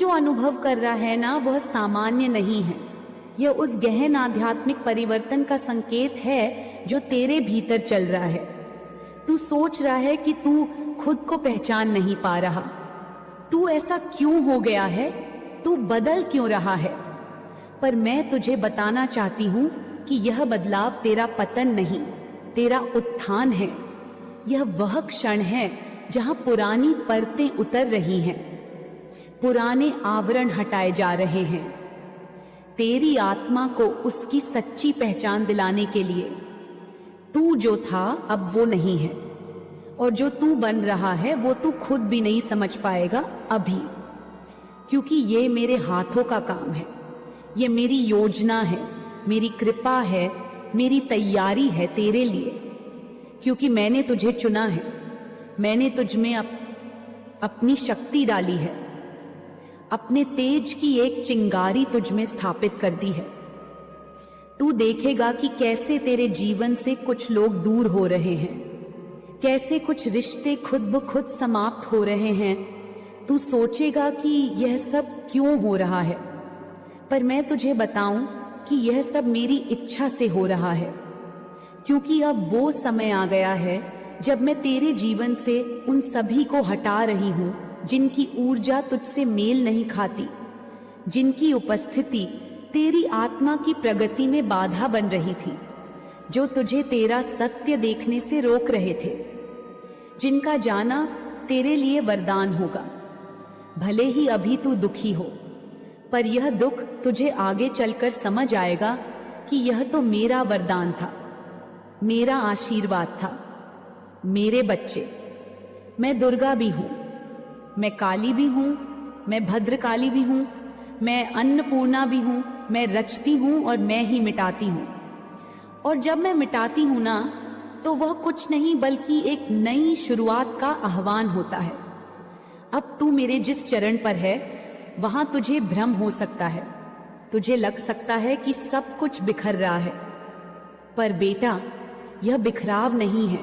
जो अनुभव कर रहा है ना, वह सामान्य नहीं है। यह उस गहन आध्यात्मिक परिवर्तन का संकेत है जो तेरे भीतर चल रहा है। तू सोच रहा है कि तू खुद को पहचान नहीं पा रहा। तू ऐसा क्यों हो गया है? तू बदल क्यों रहा है? पर मैं तुझे बताना चाहती हूँ कि यह बदलाव तेरा पतन नहीं, तेरा उत्थान है। यह वह क्षण है जहाँ पुरानी परतें उतर रही हैं, पुराने आवरण हटाए जा रहे हैं, तेरी आत्मा को उसकी सच्ची पहचान दिलाने के लिए। तू जो था अब वो नहीं है, और जो तू बन रहा है वो तू खुद भी नहीं समझ पाएगा अभी, क्योंकि ये मेरे हाथों का काम है। ये मेरी योजना है, मेरी कृपा है, मेरी तैयारी है तेरे लिए, क्योंकि मैंने तुझे चुना है। मैंने तुझ में अपनी शक्ति डाली है, अपने तेज की एक चिंगारी तुझ में स्थापित कर दी है। तू देखेगा कि कैसे तेरे जीवन से कुछ लोग दूर हो रहे हैं, कैसे कुछ रिश्ते खुद ब खुद समाप्त हो रहे हैं। तू सोचेगा कि यह सब क्यों हो रहा है, पर मैं तुझे बताऊं कि यह सब मेरी इच्छा से हो रहा है, क्योंकि अब वो समय आ गया है जब मैं तेरे जीवन से उन सभी को हटा रही हूं जिनकी ऊर्जा तुझसे मेल नहीं खाती, जिनकी उपस्थिति तेरी आत्मा की प्रगति में बाधा बन रही थी, जो तुझे तेरा सत्य देखने से रोक रहे थे, जिनका जाना तेरे लिए वरदान होगा। भले ही अभी तू दुखी हो, पर यह दुख तुझे आगे चलकर समझ आएगा कि यह तो मेरा वरदान था, मेरा आशीर्वाद था। मेरे बच्चे, मैं दुर्गा भी हूं, मैं काली भी हूं, मैं भद्रकाली भी हूं, मैं अन्नपूर्णा भी हूं, मैं रचती हूं और मैं ही मिटाती हूं। और जब मैं मिटाती हूं ना, तो वह कुछ नहीं बल्कि एक नई शुरुआत का आह्वान होता है। अब तू मेरे जिस चरण पर है वहां तुझे भ्रम हो सकता है, तुझे लग सकता है कि सब कुछ बिखर रहा है, पर बेटा यह बिखराव नहीं है,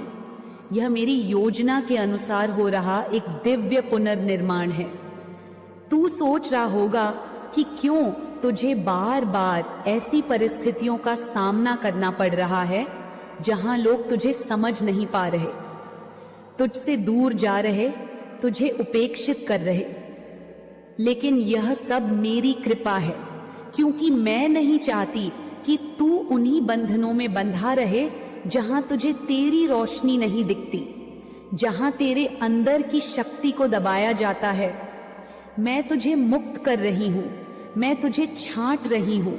यह मेरी योजना के अनुसार हो रहा एक दिव्य पुनर्निर्माण है। तू सोच रहा होगा कि क्यों तुझे बार बार ऐसी परिस्थितियों का सामना करना पड़ रहा है जहां लोग तुझे समझ नहीं पा रहे, तुझसे दूर जा रहे, तुझे उपेक्षित कर रहे। लेकिन यह सब मेरी कृपा है, क्योंकि मैं नहीं चाहती कि तू उन्हीं बंधनों में बंधा रहे जहां तुझे तेरी रोशनी नहीं दिखती, जहां तेरे अंदर की शक्ति को दबाया जाता है। मैं तुझे मुक्त कर रही हूं, मैं तुझे छांट रही हूं,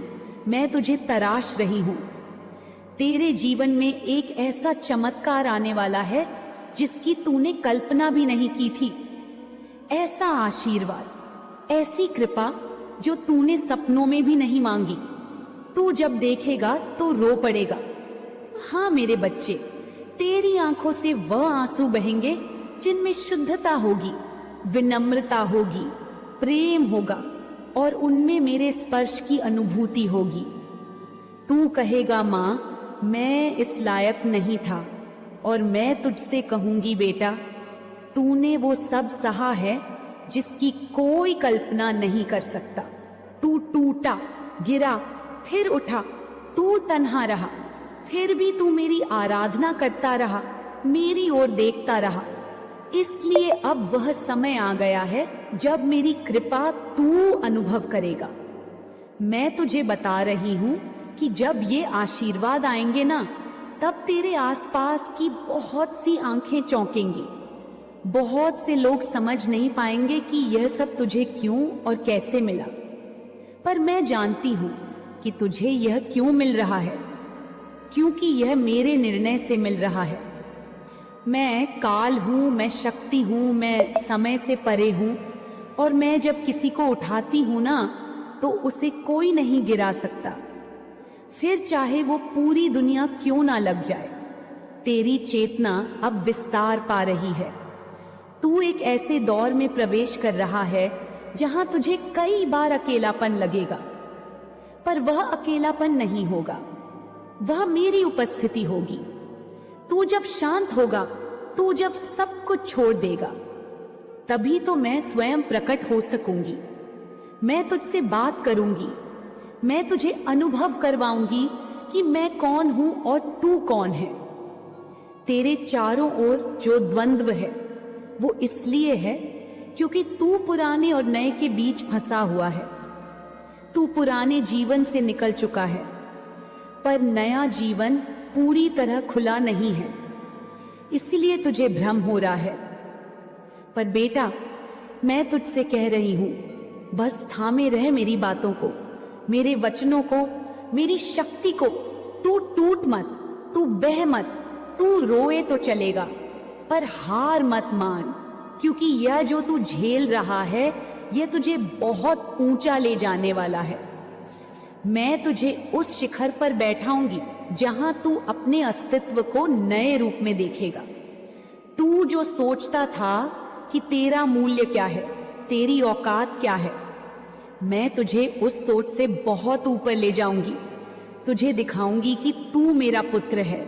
मैं तुझे तराश रही हूं। तेरे जीवन में एक ऐसा चमत्कार आने वाला है जिसकी तूने कल्पना भी नहीं की थी। ऐसा आशीर्वाद, ऐसी कृपा जो तूने सपनों में भी नहीं मांगी। तू जब देखेगा तो रो पड़ेगा। हाँ मेरे बच्चे, तेरी आंखों से वह आंसू बहेंगे जिनमें शुद्धता होगी, विनम्रता होगी, प्रेम होगा और उनमें मेरे स्पर्श की अनुभूति होगी। तू कहेगा, माँ मैं इस लायक नहीं था, और मैं तुझसे कहूंगी बेटा, तूने वो सब सहा है जिसकी कोई कल्पना नहीं कर सकता। तू टूटा, गिरा, फिर उठा, तू तन्हा रहा, फिर भी तू मेरी आराधना करता रहा, मेरी ओर देखता रहा। इसलिए अब वह समय आ गया है जब मेरी कृपा तू अनुभव करेगा। मैं तुझे बता रही हूं कि जब ये आशीर्वाद आएंगे ना, तब तेरे आसपास की बहुत सी आंखें चौंकेंगी। बहुत से लोग समझ नहीं पाएंगे कि यह सब तुझे क्यों और कैसे मिला, पर मैं जानती हूं कि तुझे यह क्यों मिल रहा है, क्योंकि यह मेरे निर्णय से मिल रहा है। मैं काल हूं, मैं शक्ति हूं, मैं समय से परे हूं, और मैं जब किसी को उठाती हूं ना, तो उसे कोई नहीं गिरा सकता, फिर चाहे वो पूरी दुनिया क्यों ना लग जाए। तेरी चेतना अब विस्तार पा रही है। तू एक ऐसे दौर में प्रवेश कर रहा है जहां तुझे कई बार अकेलापन लगेगा, पर वह अकेलापन नहीं होगा, वह मेरी उपस्थिति होगी। तू जब शांत होगा, तू जब सब कुछ छोड़ देगा, तभी तो मैं स्वयं प्रकट हो सकूंगी। मैं तुझसे बात करूंगी, मैं तुझे अनुभव करवाऊंगी कि मैं कौन हूं और तू कौन है। तेरे चारों ओर जो द्वंद्व है वो इसलिए है क्योंकि तू पुराने और नए के बीच फंसा हुआ है। तू पुराने जीवन से निकल चुका है, पर नया जीवन पूरी तरह खुला नहीं है, इसलिए तुझे भ्रम हो रहा है। पर बेटा, मैं तुझसे कह रही हूं, बस थामे रह मेरी बातों को, मेरे वचनों को, मेरी शक्ति को। तू टूट मत, तू बह मत, तू रोए तो चलेगा, पर हार मत मान, क्योंकि यह जो तू झेल रहा है यह तुझे बहुत ऊंचा ले जाने वाला है। मैं तुझे उस शिखर पर बैठाऊंगी जहां तू अपने अस्तित्व को नए रूप में देखेगा। तू जो सोचता था कि तेरा मूल्य क्या है, तेरी औकात क्या है, मैं तुझे उस सोच से बहुत ऊपर ले जाऊंगी। तुझे दिखाऊंगी कि तू मेरा पुत्र है,